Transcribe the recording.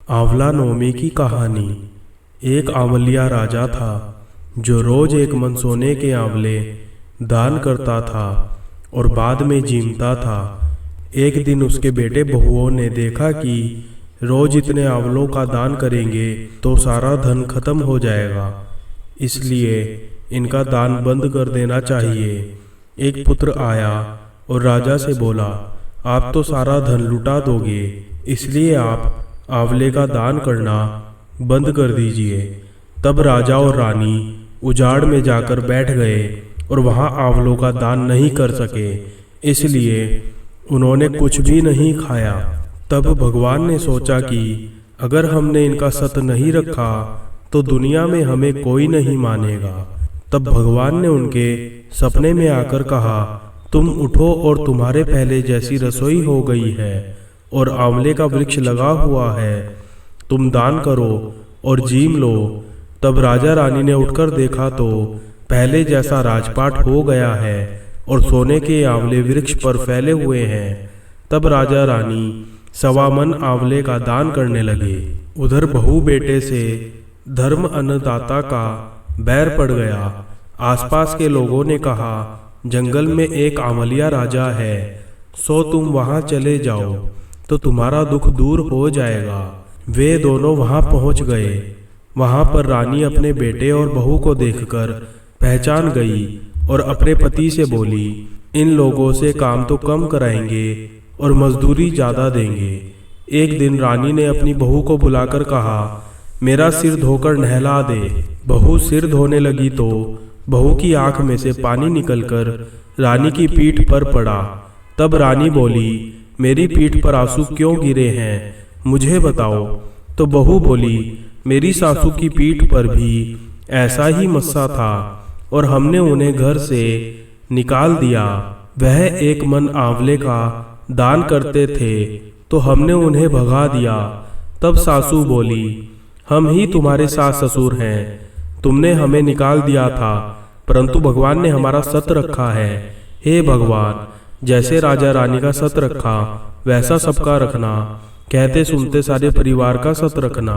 आंवला नवमी की कहानी। एक आंवलिया राजा था जो रोज एक मन सोने के आंवले दान करता था और बाद में जीमता था। एक दिन उसके बेटे बहुओं ने देखा कि रोज इतने आंवलों का दान करेंगे तो सारा धन खत्म हो जाएगा, इसलिए इनका दान बंद कर देना चाहिए। एक पुत्र आया और राजा से बोला, आप तो सारा धन लुटा दोगे, इसलिए आप आंवले का दान करना बंद कर दीजिए। तब राजा और रानी उजाड़ में जाकर बैठ गए और वहां आंवलों का दान नहीं कर सके, इसलिए उन्होंने कुछ भी नहीं खाया। तब भगवान ने सोचा कि अगर हमने इनका सत नहीं रखा तो दुनिया में हमें कोई नहीं मानेगा। तब भगवान ने उनके सपने में आकर कहा, तुम उठो और तुम्हारे पहले जैसी रसोई हो गई है और आंवले का वृक्ष लगा हुआ है, तुम दान करो और जीम लो। तब राजा रानी ने उठकर देखा तो पहले जैसा राजपाट हो गया है और सोने के आंवले वृक्ष पर फैले हुए हैं। तब राजा रानी 1.25 मन आंवले का दान करने लगे। उधर बहू बेटे से धर्म अन्नदाता का बैर पड़ गया। आसपास के लोगों ने कहा, जंगल में एक आंवलिया राजा है, सो तुम वहां चले जाओ तो तुम्हारा दुख दूर हो जाएगा। वे दोनों वहां पहुंच गए। वहां पर रानी अपने बेटे और बहू को देखकर पहचान गई और अपने पति से बोली, इन लोगों से काम तो कम कराएंगे और मजदूरी ज्यादा देंगे। एक दिन रानी ने अपनी बहू को बुलाकर कहा, मेरा सिर धोकर नहला दे। बहू सिर धोने लगी तो बहू की आंख में से पानी निकलकर रानी की पीठ पर पड़ा। तब रानी बोली, मेरी पीठ पर आंसू क्यों गिरे हैं, मुझे बताओ। तो बहू बोली, मेरी सासू की पीठ पर भी ऐसा ही मस्सा था और हमने उन्हें घर से निकाल दिया। वह 1 मन आंवले का दान करते थे तो हमने उन्हें भगा दिया। तब सासू बोली, हम ही तुम्हारे सास ससुर हैं, तुमने हमें निकाल दिया था, परंतु भगवान ने हमारा सत रखा है। हे भगवान, जैसे राजा रानी का सत रखा वैसा सबका रखना, कहते सुनते सारे परिवार का सत रखना।